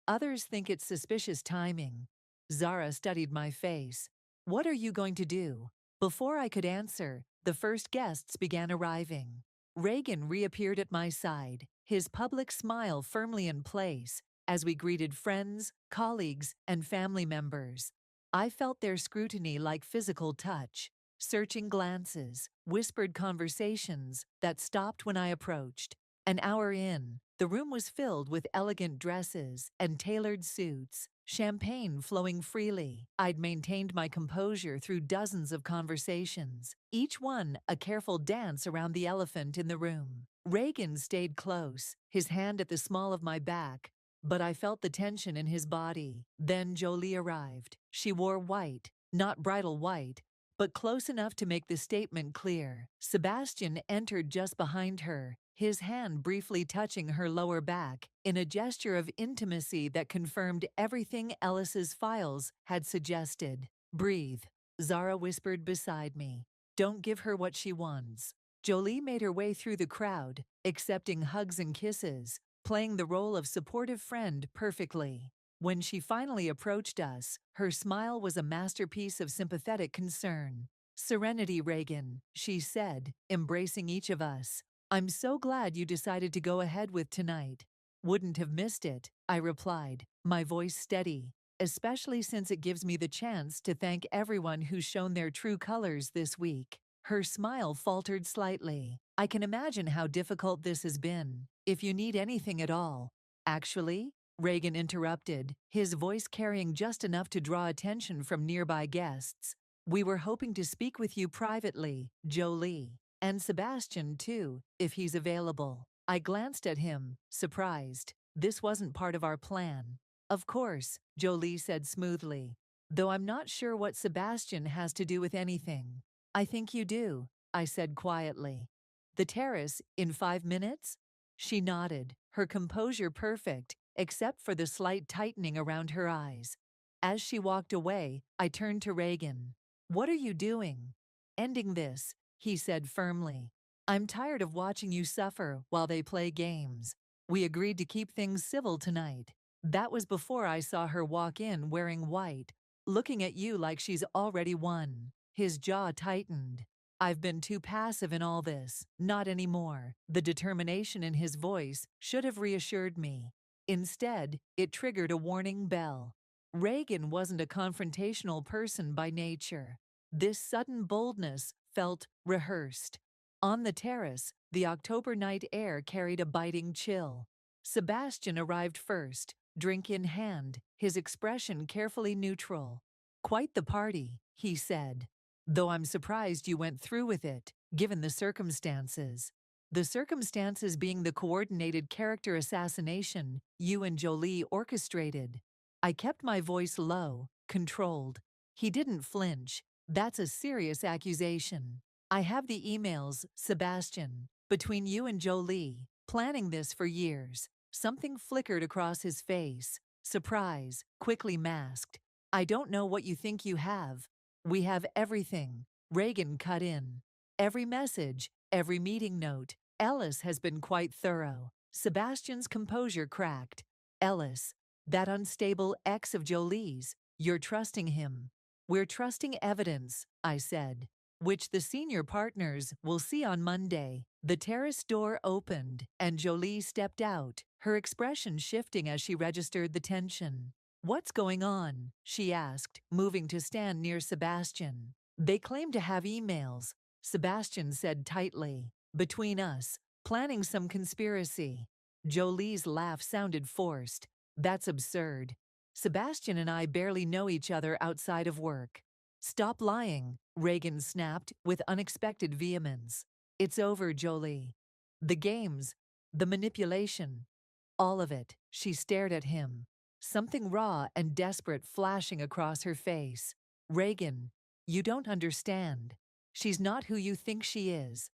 Others think it's suspicious timing. Zara studied my face. "What are you going to do?" Before I could answer, the first guests began arriving. Reagan reappeared at my side, his public smile firmly in place, as we greeted friends, colleagues, and family members. I felt their scrutiny like physical touch, searching glances, whispered conversations that stopped when I approached. An hour in, the room was filled with elegant dresses and tailored suits, champagne flowing freely. I'd maintained my composure through dozens of conversations, each one a careful dance around the elephant in the room. Reagan stayed close, his hand at the small of my back, but I felt the tension in his body. Then Jolie arrived. She wore white, not bridal white, but close enough to make the statement clear. Sebastian entered just behind her, his hand briefly touching her lower back, in a gesture of intimacy that confirmed everything Ellis's files had suggested. "Breathe," Zara whispered beside me. "Don't give her what she wants." Jolie made her way through the crowd, accepting hugs and kisses, playing the role of supportive friend perfectly. When she finally approached us, her smile was a masterpiece of sympathetic concern. "Serenity, Reagan," she said, embracing each of us. "I'm so glad you decided to go ahead with tonight." "Wouldn't have missed it," I replied, my voice steady, "especially since it gives me the chance to thank everyone who's shown their true colors this week." Her smile faltered slightly. "I can imagine how difficult this has been. If you need anything at all." "Actually," Reagan interrupted, his voice carrying just enough to draw attention from nearby guests, "we were hoping to speak with you privately, Jolie. And Sebastian, too, if he's available." I glanced at him, surprised. This wasn't part of our plan. "Of course," Jolie said smoothly, "though I'm not sure what Sebastian has to do with anything." "I think you do," I said quietly. "The terrace, in 5 minutes?" She nodded, her composure perfect, except for the slight tightening around her eyes. As she walked away, I turned to Reagan. "What are you doing?" "Ending this," he said firmly. "I'm tired of watching you suffer while they play games. We agreed to keep things civil tonight." That was before I saw her walk in wearing white, looking at you like she's already won. His jaw tightened. I've been too passive in all this. Not anymore. The determination in his voice should have reassured me. Instead, it triggered a warning bell. Reagan wasn't a confrontational person by nature. This sudden boldness felt rehearsed. On the terrace, the October night air carried a biting chill. Sebastian arrived first, drink in hand, his expression carefully neutral. "Quite the party," he said. "Though I'm surprised you went through with it, given the circumstances." The circumstances being the coordinated character assassination you and Jolie orchestrated. I kept my voice low, controlled. He didn't flinch. "That's a serious accusation. I have the emails, Sebastian, between you and Jolie, planning this for years." Something flickered across his face. Surprise, quickly masked. "I don't know what you think you have." "We have everything," Reagan cut in. "Every message, every meeting note. Ellis has been quite thorough." Sebastian's composure cracked. "Ellis, that unstable ex of Jolie's, you're trusting him." "We're trusting evidence," I said, "which the senior partners will see on Monday." The terrace door opened, and Jolie stepped out, her expression shifting as she registered the tension. "What's going on?" she asked, moving to stand near Sebastian. "They claim to have emails," Sebastian said tightly. "Between us, planning some conspiracy." Jolie's laugh sounded forced. "That's absurd. Sebastian and I barely know each other outside of work." "Stop lying," Reagan snapped with unexpected vehemence. "It's over, Jolie. The games, the manipulation, all of it." She stared at him, something raw and desperate flashing across her face. "Reagan, you don't understand. She's not who you think she is.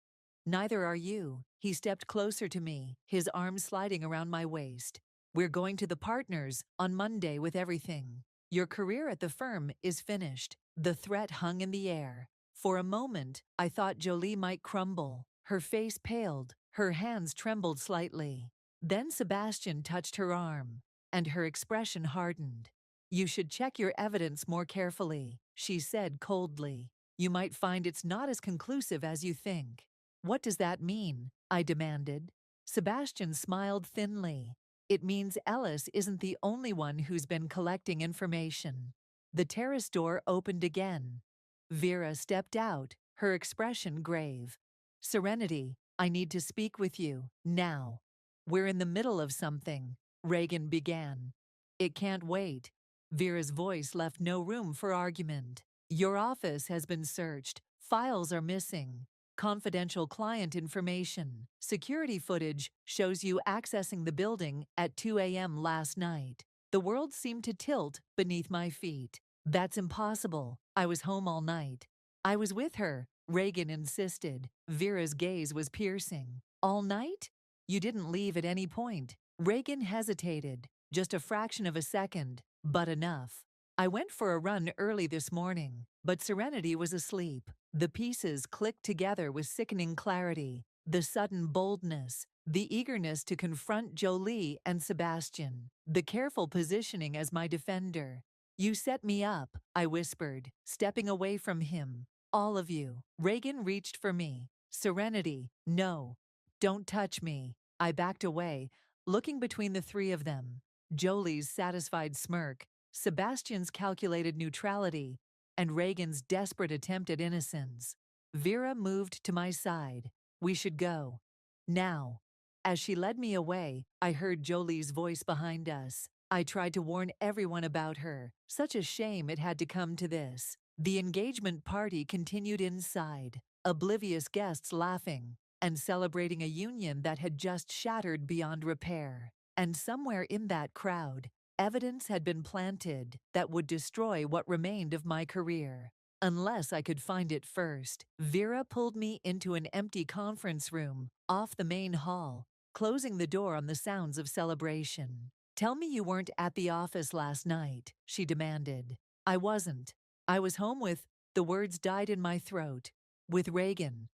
Neither are you." He stepped closer to me, his arm sliding around my waist. "We're going to the partners on Monday with everything. Your career at the firm is finished." The threat hung in the air. For a moment, I thought Jolie might crumble. Her face paled, her hands trembled slightly. Then Sebastian touched her arm, and her expression hardened. "You should check your evidence more carefully," she said coldly. "You might find it's not as conclusive as you think." "What does that mean?" I demanded. Sebastian smiled thinly. "It means Ellis isn't the only one who's been collecting information." The terrace door opened again. Vera stepped out, her expression grave. "Serenity, I need to speak with you, now." "We're in the middle of something," Reagan began. "It can't wait." Vera's voice left no room for argument. "Your office has been searched. Files are missing. Confidential client information. Security footage shows you accessing the building at 2 a.m. last night." The world seemed to tilt beneath my feet. "That's impossible. I was home all night." "I was with her," Reagan insisted. Vera's gaze was piercing. "All night? You didn't leave at any point." Reagan hesitated, just a fraction of a second, but enough. "I went for a run early this morning, but Serenity was asleep." The pieces clicked together with sickening clarity. The sudden boldness, the eagerness to confront Jolie and Sebastian, the careful positioning as my defender. "You set me up," I whispered, stepping away from him. "All of you." Reagan reached for me. "Serenity, no. Don't touch me." I backed away, looking between the three of them. Jolie's satisfied smirk, Sebastian's calculated neutrality, and Reagan's desperate attempt at innocence. Vera moved to my side. "We should go. Now." As she led me away, I heard Jolie's voice behind us. "I tried to warn everyone about her. Such a shame it had to come to this." The engagement party continued inside, oblivious guests laughing and celebrating a union that had just shattered beyond repair. And somewhere in that crowd, evidence had been planted that would destroy what remained of my career. Unless I could find it first. Vera pulled me into an empty conference room off the main hall, closing the door on the sounds of celebration. "Tell me you weren't at the office last night," she demanded. "I wasn't. I was home with," the words died in my throat, "with Reagan,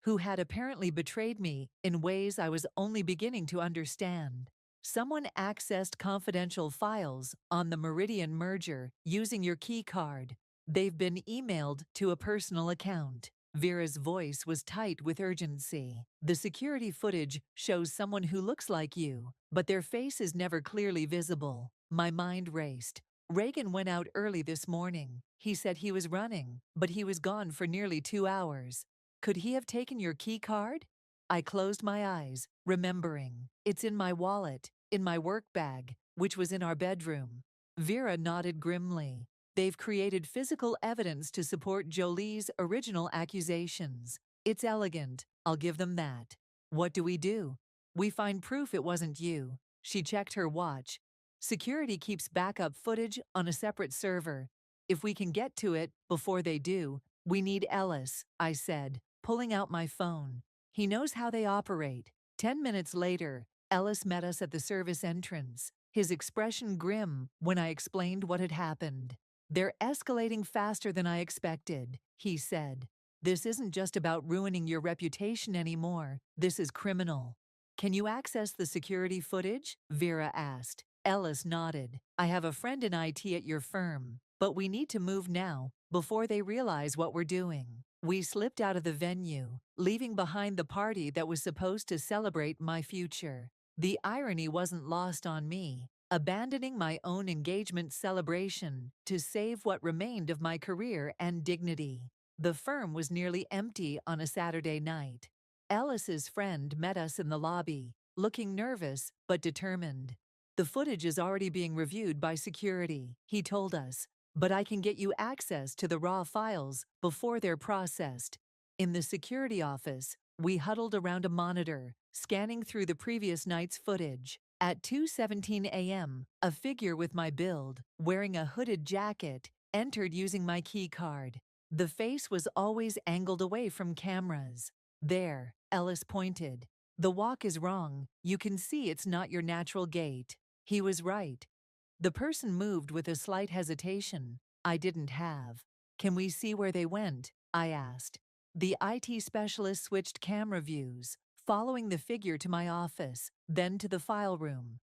who had apparently betrayed me in ways I was only beginning to understand. Someone accessed confidential files on the Meridian merger using your key card. They've been emailed to a personal account." Vera's voice was tight with urgency. The security footage shows someone who looks like you, but their face is never clearly visible. My mind raced. Reagan went out early this morning. He said he was running, but he was gone for nearly 2 hours. Could he have taken your key card? I closed my eyes, remembering. It's in my wallet, in my work bag, which was in our bedroom. Vera nodded grimly. They've created physical evidence to support Jolie's original accusations. It's elegant, I'll give them that. What do? We find proof it wasn't you. She checked her watch. Security keeps backup footage on a separate server. If we can get to it before they do, we need Ellis, I said, pulling out my phone. He knows how they operate. 10 minutes later, Ellis met us at the service entrance, his expression grim when I explained what had happened. They're escalating faster than I expected, he said. This isn't just about ruining your reputation anymore. This is criminal. Can you access the security footage? Vera asked. Ellis nodded. I have a friend in IT at your firm, but we need to move now, before they realize what we're doing. We slipped out of the venue, leaving behind the party that was supposed to celebrate my future. The irony wasn't lost on me. Abandoning my own engagement celebration to save what remained of my career and dignity. The firm was nearly empty on a Saturday night. Ellis's friend met us in the lobby, looking nervous but determined. The footage is already being reviewed by security, he told us, but I can get you access to the raw files before they're processed. In the security office, we huddled around a monitor, scanning through the previous night's footage. At 2:17 a.m., a figure with my build, wearing a hooded jacket, entered using my key card. The face was always angled away from cameras. There, Ellis pointed. The walk is wrong. You can see it's not your natural gait. He was right. The person moved with a slight hesitation I didn't have. Can we see where they went? I asked. The IT specialist switched camera views, following the figure to my office, then to the file room.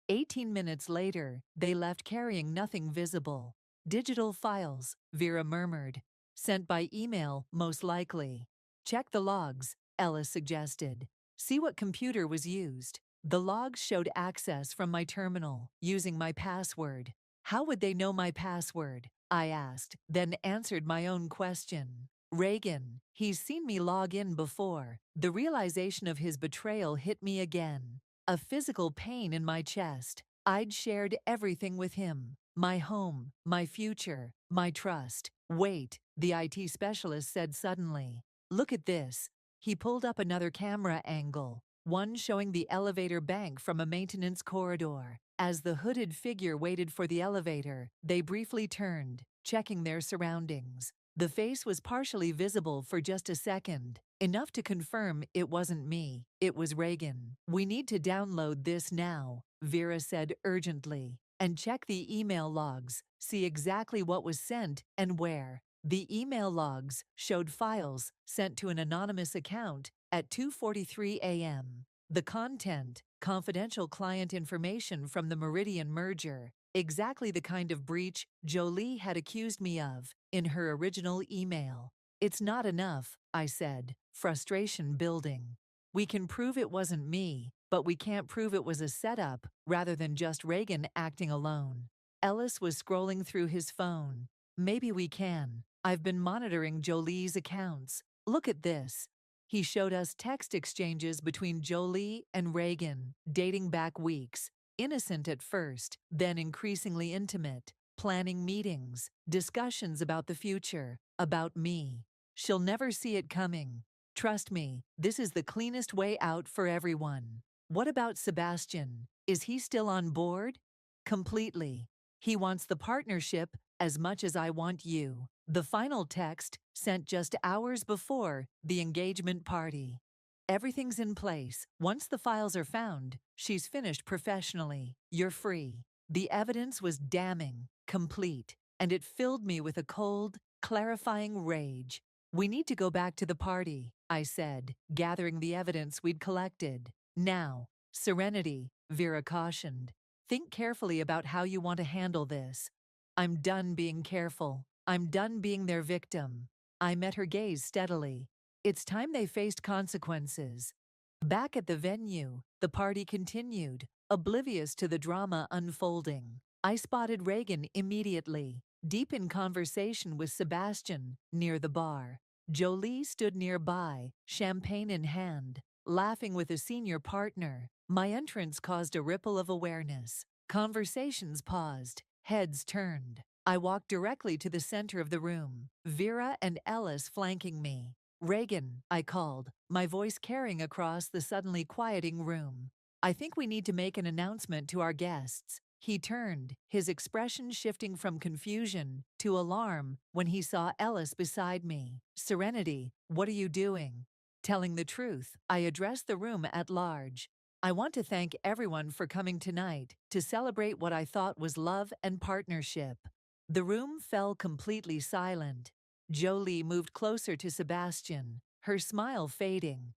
18 minutes later, they left carrying nothing visible. Digital files, Vera murmured. Sent by email, most likely. Check the logs, Ellis suggested. See what computer was used. The logs showed access from my terminal, using my password. How would they know my password? I asked, then answered my own question. Reagan, he's seen me log in before. The realization of his betrayal hit me again. A physical pain in my chest. I'd shared everything with him. My home, my future, my trust. Wait, the IT specialist said suddenly. Look at this. He pulled up another camera angle, one showing the elevator bank from a maintenance corridor. As the hooded figure waited for the elevator, they briefly turned, checking their surroundings. The face was partially visible for just a second, enough to confirm it wasn't me, it was Reagan. We need to download this now, Vera said urgently, and check the email logs, see exactly what was sent and where. The email logs showed files sent to an anonymous account at 2:43 a.m. The content, confidential client information from the Meridian merger, exactly the kind of breach Jolie had accused me of in her original email. It's not enough, I said, frustration building. We can prove it wasn't me, but we can't prove it was a setup rather than just Reagan acting alone. Ellis was scrolling through his phone. Maybe we can. I've been monitoring Jolie's accounts. Look at this. He showed us text exchanges between Jolie and Reagan, dating back weeks. Innocent at first, then increasingly intimate. Planning meetings, discussions about the future, about me. She'll never see it coming. Trust me, this is the cleanest way out for everyone. What about Sebastian? Is he still on board? Completely. He wants the partnership as much as I want you. The final text, sent just hours before the engagement party. Everything's in place. Once the files are found, she's finished professionally. You're free. The evidence was damning, complete, and it filled me with a cold, clarifying rage. We need to go back to the party, I said, gathering the evidence we'd collected. Now, serenity, Vera cautioned. Think carefully about how you want to handle this. I'm done being careful. I'm done being their victim. I met her gaze steadily. It's time they faced consequences. Back at the venue, the party continued, oblivious to the drama unfolding. I spotted Reagan immediately, deep in conversation with Sebastian, near the bar. Jolie stood nearby, champagne in hand, laughing with a senior partner. My entrance caused a ripple of awareness. Conversations paused, heads turned. I walked directly to the center of the room, Vera and Ellis flanking me. Reagan, I called, my voice carrying across the suddenly quieting room. I think we need to make an announcement to our guests. He turned, his expression shifting from confusion to alarm when he saw Ellis beside me. Serenity, what are you doing? Telling the truth, I addressed the room at large. I want to thank everyone for coming tonight to celebrate what I thought was love and partnership. The room fell completely silent. Jolie moved closer to Sebastian, her smile fading.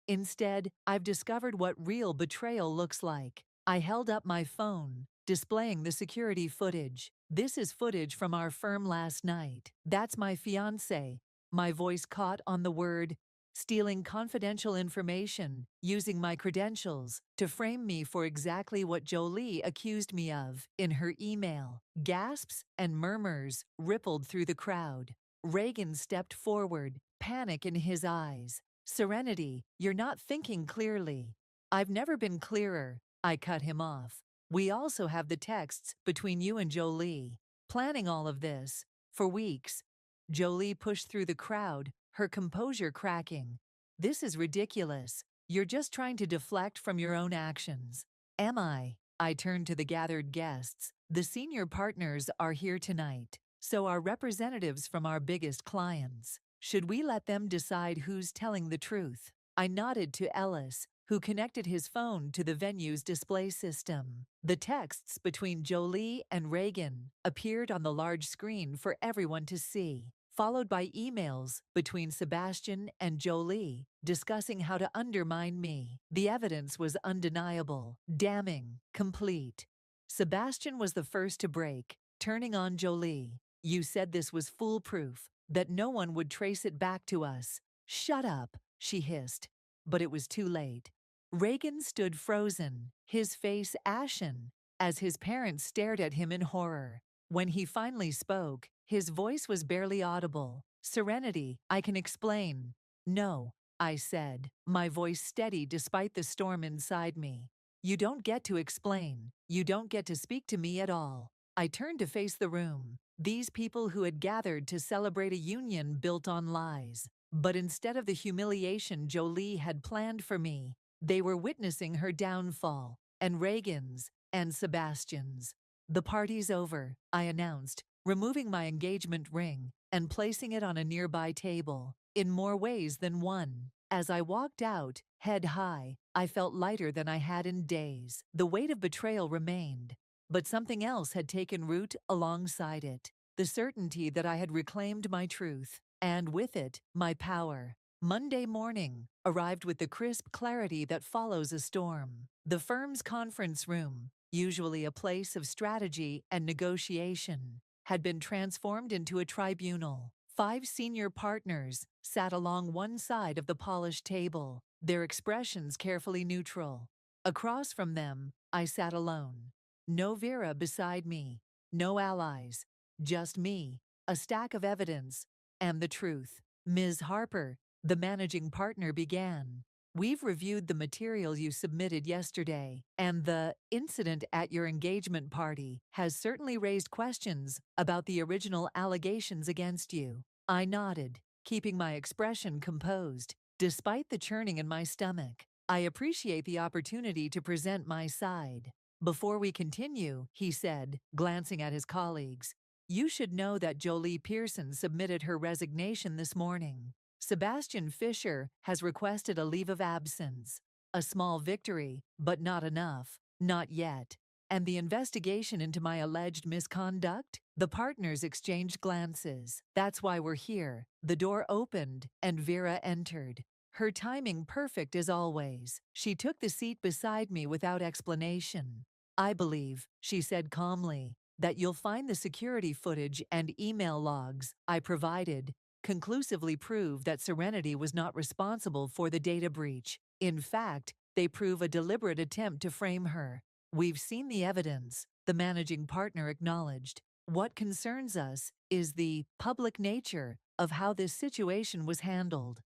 Instead, I've discovered what real betrayal looks like. I held up my phone, displaying the security footage. This is footage from our firm last night. That's my fiancé. My voice caught on the word, stealing confidential information, using my credentials to frame me for exactly what Jolie accused me of in her email. Gasps and murmurs rippled through the crowd. Reagan stepped forward, panic in his eyes. Serenity, you're not thinking clearly. I've never been clearer. I cut him off. We also have the texts between you and Jolie. Planning all of this for weeks. Jolie pushed through the crowd, her composure cracking. This is ridiculous. You're just trying to deflect from your own actions. Am I? I turned to the gathered guests. The senior partners are here tonight. So are representatives from our biggest clients. Should we let them decide who's telling the truth? I nodded to Ellis, who connected his phone to the venue's display system. The texts between Jolie and Reagan appeared on the large screen for everyone to see, followed by emails between Sebastian and Jolie discussing how to undermine me. The evidence was undeniable, damning, complete. Sebastian was the first to break, turning on Jolie. You said this was foolproof, that no one would trace it back to us. Shut up, she hissed. But it was too late. Reagan stood frozen, his face ashen, as his parents stared at him in horror. When he finally spoke, his voice was barely audible. Serenity, I can explain. No, I said, my voice steady despite the storm inside me. You don't get to explain. You don't get to speak to me at all. I turned to face the room. These people who had gathered to celebrate a union built on lies. But instead of the humiliation Jolie had planned for me, they were witnessing her downfall, and Reagan's, and Sebastian's. The party's over, I announced, removing my engagement ring and placing it on a nearby table, in more ways than one. As I walked out, head high, I felt lighter than I had in days. The weight of betrayal remained, but something else had taken root alongside it. The certainty that I had reclaimed my truth, and with it, my power. Monday morning arrived with the crisp clarity that follows a storm. The firm's conference room, usually a place of strategy and negotiation, had been transformed into a tribunal. 5 senior partners sat along one side of the polished table, their expressions carefully neutral. Across from them, I sat alone. No Vera beside me, no allies, just me, a stack of evidence, and the truth. Ms. Harper, the managing partner began. We've reviewed the material you submitted yesterday, and the incident at your engagement party has certainly raised questions about the original allegations against you. I nodded, keeping my expression composed, despite the churning in my stomach. I appreciate the opportunity to present my side. Before we continue, he said, glancing at his colleagues, you should know that Jolie Pearson submitted her resignation this morning. Sebastian Fisher has requested a leave of absence. A small victory, but not enough. Not yet. And the investigation into my alleged misconduct? The partners exchanged glances. That's why we're here. The door opened, and Vera entered. Her timing perfect as always. She took the seat beside me without explanation. I believe, she said calmly, that you'll find the security footage and email logs I provided conclusively prove that Serenity was not responsible for the data breach. In fact, they prove a deliberate attempt to frame her. We've seen the evidence, the managing partner acknowledged. What concerns us is the public nature of how this situation was handled.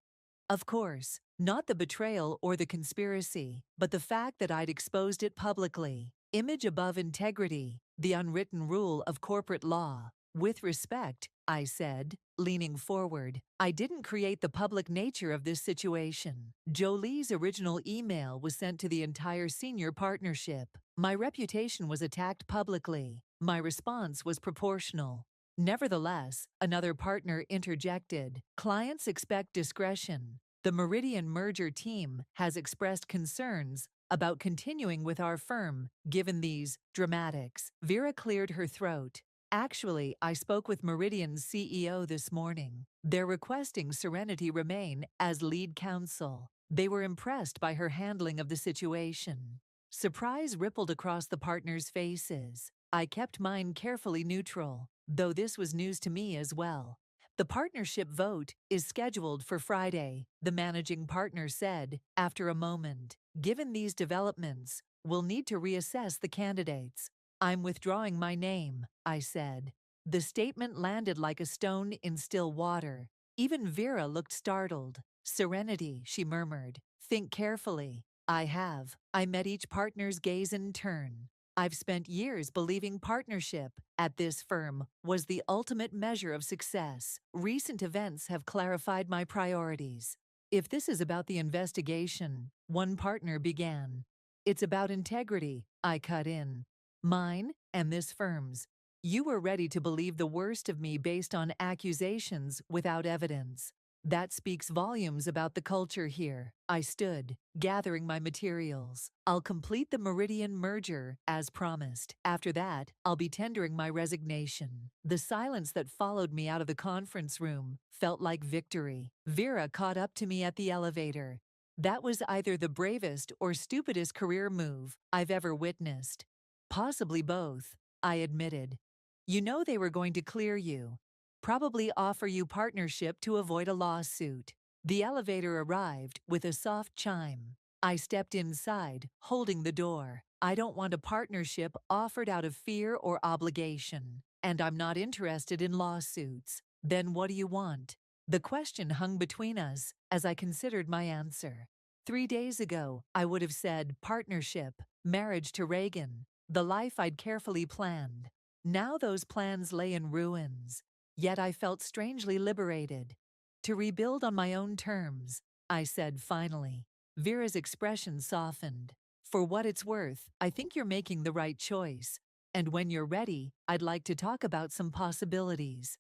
Of course, not the betrayal or the conspiracy, but the fact that I'd exposed it publicly. Image above integrity, the unwritten rule of corporate law. With respect, I said, leaning forward, I didn't create the public nature of this situation. Jolie's original email was sent to the entire senior partnership. My reputation was attacked publicly. My response was proportional. Nevertheless, another partner interjected, clients expect discretion. The Meridian merger team has expressed concerns about continuing with our firm, given these dramatics. Vera cleared her throat. Actually, I spoke with Meridian's CEO this morning. They're requesting Serenity remain as lead counsel. They were impressed by her handling of the situation. Surprise rippled across the partners' faces. I kept mine carefully neutral, though this was news to me as well. The partnership vote is scheduled for Friday, the managing partner said, after a moment. Given these developments, we'll need to reassess the candidates. I'm withdrawing my name, I said. The statement landed like a stone in still water. Even Vera looked startled. Serenity, she murmured. Think carefully. I have. I met each partner's gaze in turn. I've spent years believing partnership at this firm was the ultimate measure of success. Recent events have clarified my priorities. If this is about the investigation, one partner began. It's about integrity, I cut in. Mine and this firm's. You were ready to believe the worst of me based on accusations without evidence. That speaks volumes about the culture here. I stood, gathering my materials. I'll complete the Meridian merger, as promised. After that, I'll be tendering my resignation. The silence that followed me out of the conference room felt like victory. Vera caught up to me at the elevator. That was either the bravest or stupidest career move I've ever witnessed. Possibly both, I admitted. You know they were going to clear you. Probably offer you partnership to avoid a lawsuit. The elevator arrived with a soft chime. I stepped inside, holding the door. I don't want a partnership offered out of fear or obligation, and I'm not interested in lawsuits. Then what do you want? The question hung between us as I considered my answer. 3 days ago, I would have said partnership, marriage to Reagan, the life I'd carefully planned. Now those plans lay in ruins. Yet I felt strangely liberated. To rebuild on my own terms, I said finally. Vera's expression softened. For what it's worth, I think you're making the right choice. And when you're ready, I'd like to talk about some possibilities.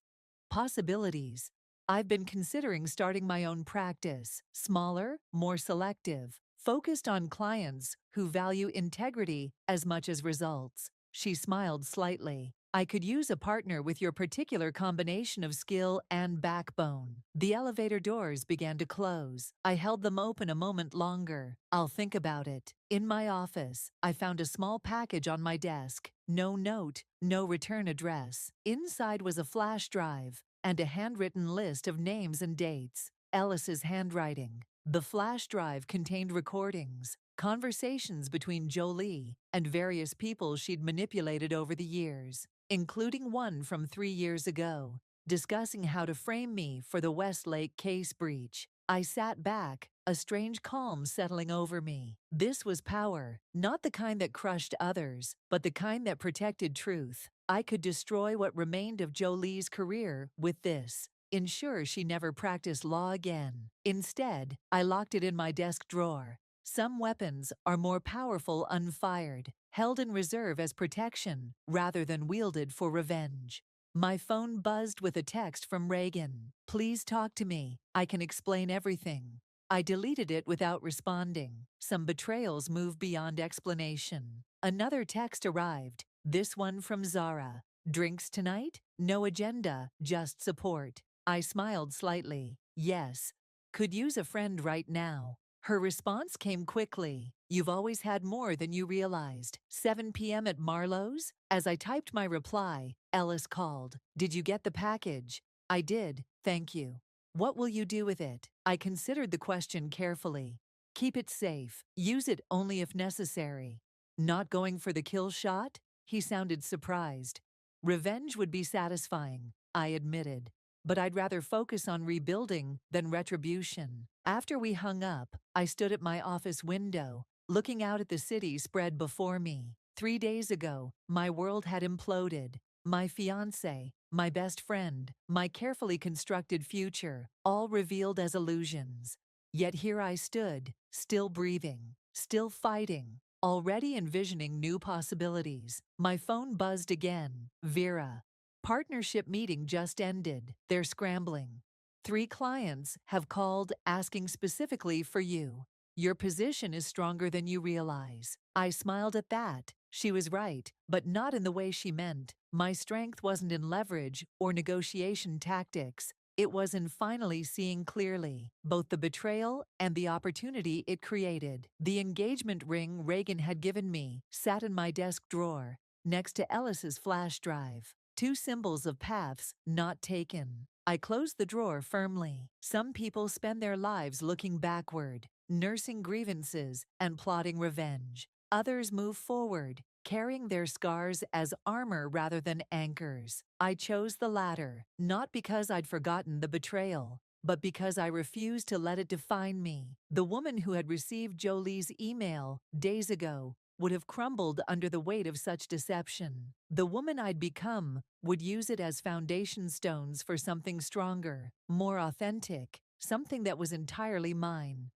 Possibilities. I've been considering starting my own practice, smaller, more selective, focused on clients who value integrity as much as results. She smiled slightly. I could use a partner with your particular combination of skill and backbone. The elevator doors began to close. I held them open a moment longer. I'll think about it. In my office, I found a small package on my desk. No note, no return address. Inside was a flash drive and a handwritten list of names and dates. Ellis's handwriting. The flash drive contained recordings, conversations between Jolie and various people she'd manipulated over the years, including one from 3 years ago, discussing how to frame me for the Westlake case breach. I sat back, a strange calm settling over me. This was power, not the kind that crushed others, but the kind that protected truth. I could destroy what remained of Jolie's career with this. Ensure she never practiced law again. Instead, I locked it in my desk drawer. Some weapons are more powerful unfired, held in reserve as protection rather than wielded for revenge. My phone buzzed with a text from Reagan. Please talk to me. I can explain everything. I deleted it without responding. Some betrayals move beyond explanation. Another text arrived, this one from Zara. Drinks tonight? No agenda, just support. I smiled slightly. Yes. Could use a friend right now. Her response came quickly. You've always had more than you realized. 7 p.m. at Marlowe's? As I typed my reply, Ellis called. Did you get the package? I did, thank you. What will you do with it? I considered the question carefully. Keep it safe. Use it only if necessary. Not going for the kill shot? He sounded surprised. Revenge would be satisfying, I admitted. But I'd rather focus on rebuilding than retribution. After we hung up, I stood at my office window, looking out at the city spread before me. 3 days ago, my world had imploded. My fiancé, my best friend, my carefully constructed future, all revealed as illusions. Yet here I stood, still breathing, still fighting, already envisioning new possibilities. My phone buzzed again. Vera. Partnership meeting just ended. They're scrambling. 3 clients have called asking specifically for you. Your position is stronger than you realize. I smiled at that. She was right, but not in the way she meant. My strength wasn't in leverage or negotiation tactics. It was in finally seeing clearly both the betrayal and the opportunity it created. The engagement ring Reagan had given me sat in my desk drawer, next to Ellis's flash drive. 2 symbols of paths not taken. I closed the drawer firmly. Some people spend their lives looking backward, nursing grievances and plotting revenge. Others move forward, carrying their scars as armor rather than anchors. I chose the latter, not because I'd forgotten the betrayal, but because I refused to let it define me. The woman who had received Jolie's email days ago would have crumbled under the weight of such deception. The woman I'd become would use it as foundation stones for something stronger, more authentic, something that was entirely mine.